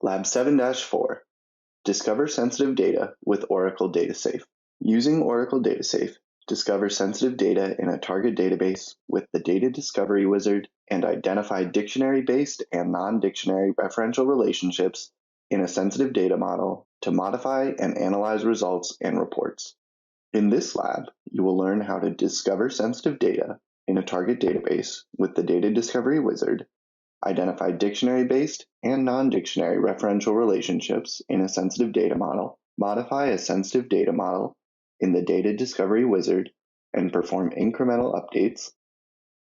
Lab 7-4, Discover Sensitive Data with Oracle DataSafe. Using Oracle DataSafe, discover sensitive data in a target database with the Data Discovery Wizard and identify dictionary-based and non-dictionary referential relationships in a sensitive data model to modify and analyze results and reports. In this lab, you will learn how to discover sensitive data in a target database with the Data Discovery Wizard, identify dictionary-based and non-dictionary referential relationships in a sensitive data model, modify a sensitive data model in the Data Discovery Wizard and perform incremental updates,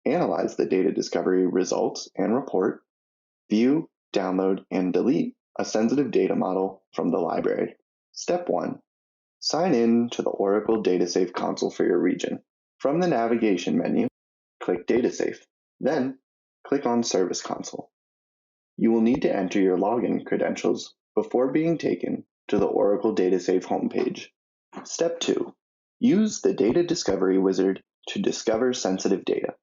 analyze the data discovery results and report, view, download, and delete a sensitive data model from the library. Step 1. Sign in to the Oracle DataSafe console for your region. From the navigation menu, click DataSafe. Then, click on Service Console. You will need to enter your login credentials before being taken to the Oracle DataSafe homepage. Step 2. Use the Data Discovery Wizard to discover sensitive data.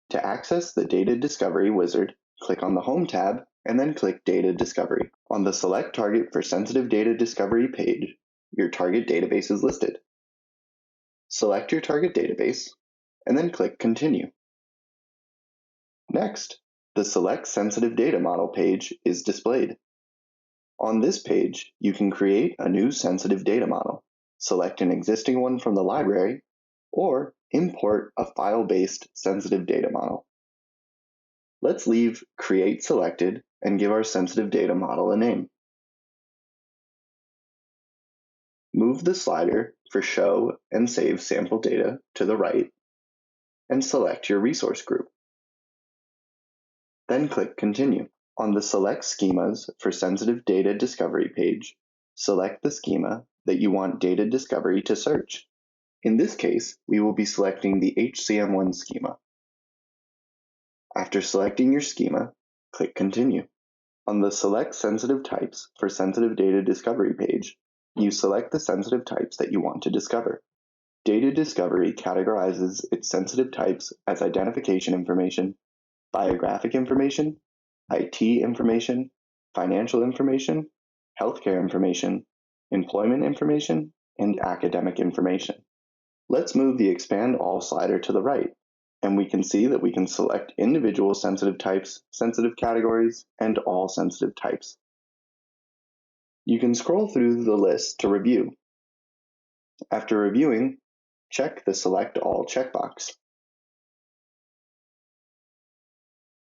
To access the Data Discovery Wizard, click on the Home tab and then click Data Discovery. On the Select Target for Sensitive Data Discovery page, your target database is listed. Select your target database and then click Continue. Next, the Select Sensitive Data Model page is displayed. On this page, you can create a new sensitive data model, select an existing one from the library, or import a file-based sensitive data model. Let's leave Create selected and give our sensitive data model a name. Move the slider for Show and Save Sample Data to the right and select your resource group. Then click Continue. On the Select Schemas for Sensitive Data Discovery page, select the schema that you want data discovery to search. In this case, we will be selecting the HCM1 schema. After selecting your schema, click Continue. On the Select Sensitive Types for Sensitive Data Discovery page, you select the sensitive types that you want to discover. Data Discovery categorizes its sensitive types as identification information, biographic information, IT information, financial information, healthcare information, employment information, and academic information. Let's move the Expand All slider to the right, and we can see that we can select individual sensitive types, sensitive categories, and all sensitive types. You can scroll through the list to review. After reviewing, check the Select All checkbox.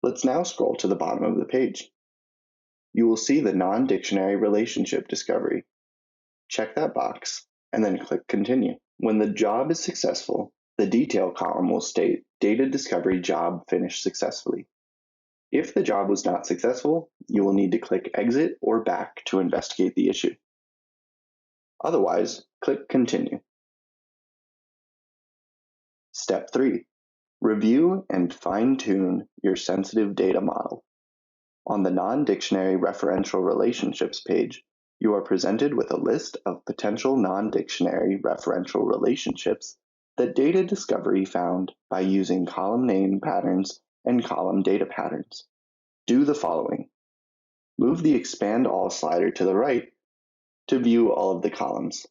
Let's now scroll to the bottom of the page. You will see the non-dictionary relationship discovery. Check that box and then click Continue. When the job is successful, the detail column will state Data Discovery Job Finished Successfully. If the job was not successful, you will need to click Exit or Back to investigate the issue. Otherwise, click Continue. Step 3. Review and fine-tune your sensitive data model. On the non-dictionary referential relationships page, you are presented with a list of potential non-dictionary referential relationships that data discovery found by using column name patterns and column data patterns. Do the following. Move the Expand All slider to the right to view all of the columns.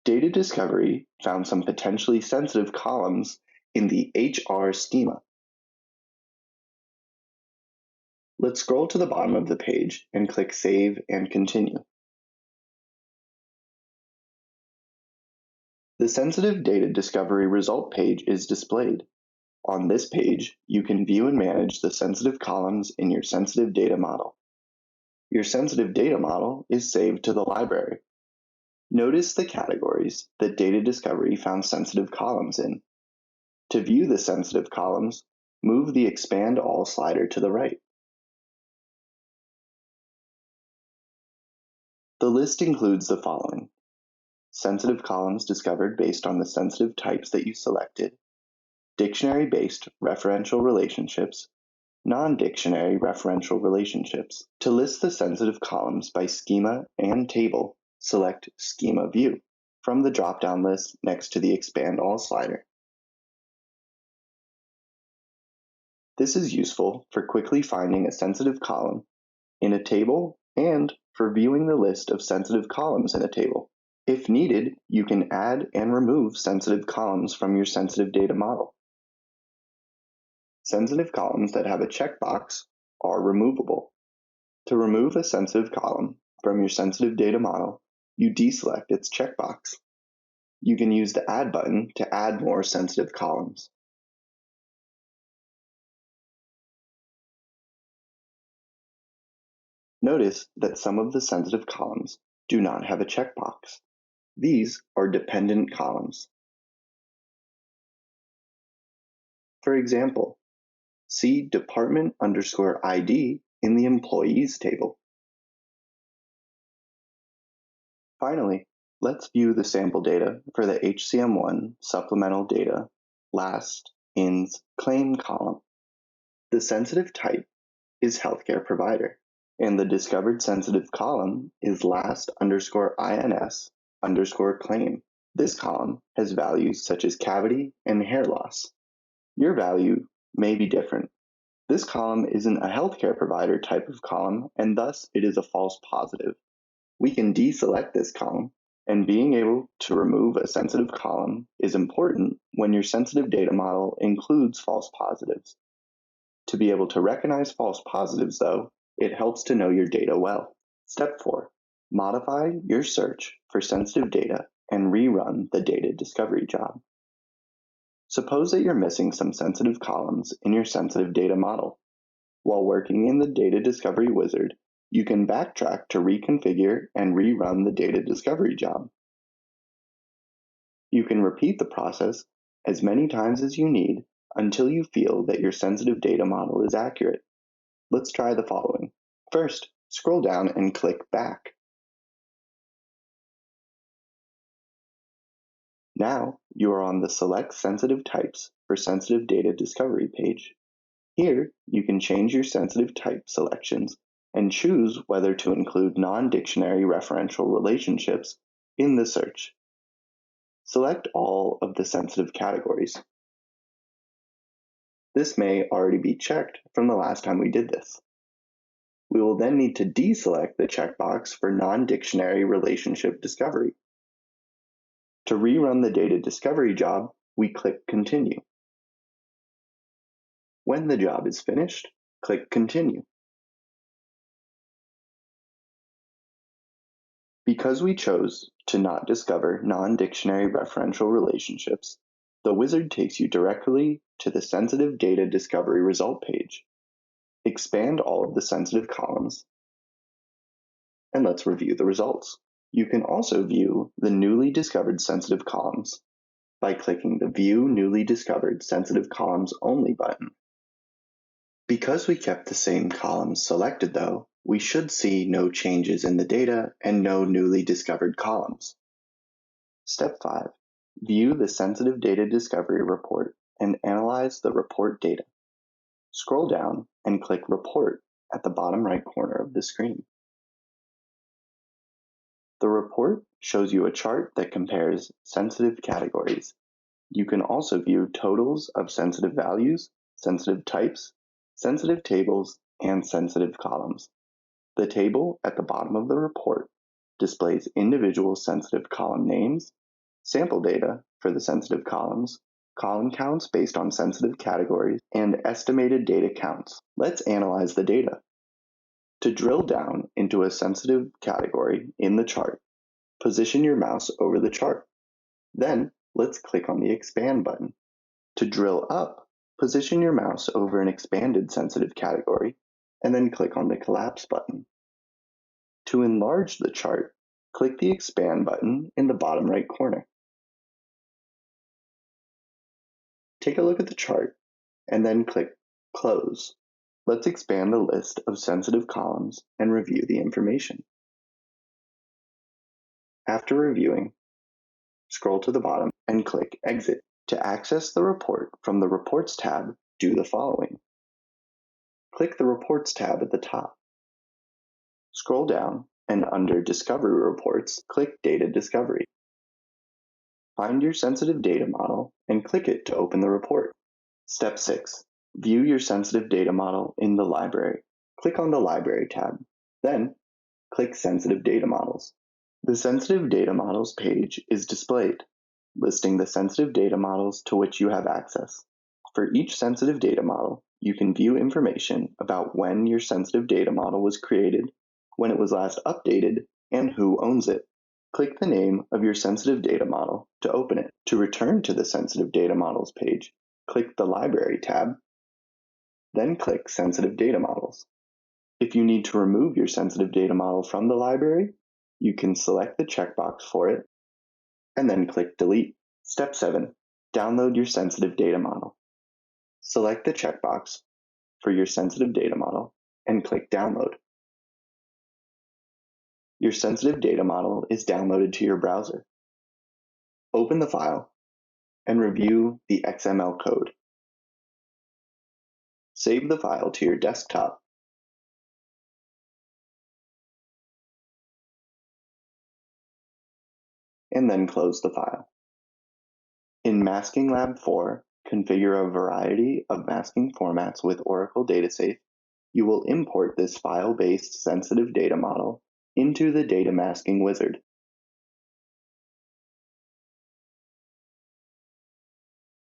Data discovery found some potentially sensitive columns in the HR schema. Let's scroll to the bottom of the page and click Save and Continue. The Sensitive Data Discovery Result page is displayed. On this page, you can view and manage the sensitive columns in your sensitive data model. Your sensitive data model is saved to the library. Notice the categories that data discovery found sensitive columns in. To view the sensitive columns, move the Expand All slider to the right. The list includes the following: sensitive columns discovered based on the sensitive types that you selected, dictionary-based referential relationships, non-dictionary referential relationships. To list the sensitive columns by schema and table, select Schema View from the drop-down list next to the Expand All slider. This is useful for quickly finding a sensitive column in a table and for viewing the list of sensitive columns in a table. If needed, you can add and remove sensitive columns from your sensitive data model. Sensitive columns that have a checkbox are removable. To remove a sensitive column from your sensitive data model, you deselect its checkbox. You can use the Add button to add more sensitive columns. Notice that some of the sensitive columns do not have a checkbox. These are dependent columns. For example, see department_ID in the employees table. Finally, let's view the sample data for the HCM1 supplemental data last INS claim column. The sensitive type is healthcare provider, and the discovered sensitive column is last_INS_claim. This column has values such as cavity and hair loss. Your value may be different. This column isn't a healthcare provider type of column, and thus it is a false positive. We can deselect this column, and being able to remove a sensitive column is important when your sensitive data model includes false positives. To be able to recognize false positives, though, it helps to know your data well. Step 4. Modify your search for sensitive data and rerun the data discovery job. Suppose that you're missing some sensitive columns in your sensitive data model. While working in the data discovery wizard, you can backtrack to reconfigure and rerun the data discovery job. You can repeat the process as many times as you need until you feel that your sensitive data model is accurate. Let's try the following. First, scroll down and click Back. Now you are on the Select Sensitive Types for Sensitive Data Discovery page. Here, you can change your sensitive type selections and choose whether to include non-dictionary referential relationships in the search. Select all of the sensitive categories. This may already be checked from the last time we did this. We will then need to deselect the checkbox for non-dictionary relationship discovery. To rerun the data discovery job, we click Continue. When the job is finished, click Continue. Because we chose to not discover non-dictionary referential relationships, the wizard takes you directly to the sensitive data discovery result page. Expand all of the sensitive columns, and let's review the results. You can also view the newly discovered sensitive columns by clicking the View Newly Discovered Sensitive Columns Only button. Because we kept the same columns selected though, we should see no changes in the data and no newly discovered columns. Step 5. View the Sensitive Data Discovery Report and analyze the report data. Scroll down and click Report at the bottom right corner of the screen. The report shows you a chart that compares sensitive categories. You can also view totals of sensitive values, sensitive types, sensitive tables, and sensitive columns. The table at the bottom of the report displays individual sensitive column names, sample data for the sensitive columns, column counts based on sensitive categories, and estimated data counts. Let's analyze the data. To drill down into a sensitive category in the chart, position your mouse over the chart. Then, let's click on the Expand button. To drill up, position your mouse over an expanded sensitive category, and then click on the Collapse button. To enlarge the chart, click the Expand button in the bottom right corner. Take a look at the chart, and then click Close. Let's expand the list of sensitive columns and review the information. After reviewing, scroll to the bottom and click Exit. To access the report from the Reports tab, do the following. Click the Reports tab at the top. Scroll down and under Discovery Reports, click Data Discovery. Find your sensitive data model and click it to open the report. Step 6. View your sensitive data model in the library. Click on the Library tab. Then, click Sensitive Data Models. The Sensitive Data Models page is displayed, listing the sensitive data models to which you have access. For each sensitive data model, you can view information about when your sensitive data model was created, when it was last updated, and who owns it. Click the name of your sensitive data model to open it. To return to the Sensitive Data Models page, click the Library tab, then click Sensitive Data Models. If you need to remove your sensitive data model from the library, you can select the checkbox for it and then click Delete. Step 7. Download your sensitive data model. Select the checkbox for your sensitive data model and click Download. Your sensitive data model is downloaded to your browser. Open the file and review the XML code. Save the file to your desktop and then close the file. In Masking Lab 4, configure a variety of masking formats with Oracle DataSafe. You will import this file-based sensitive data model into the data masking wizard.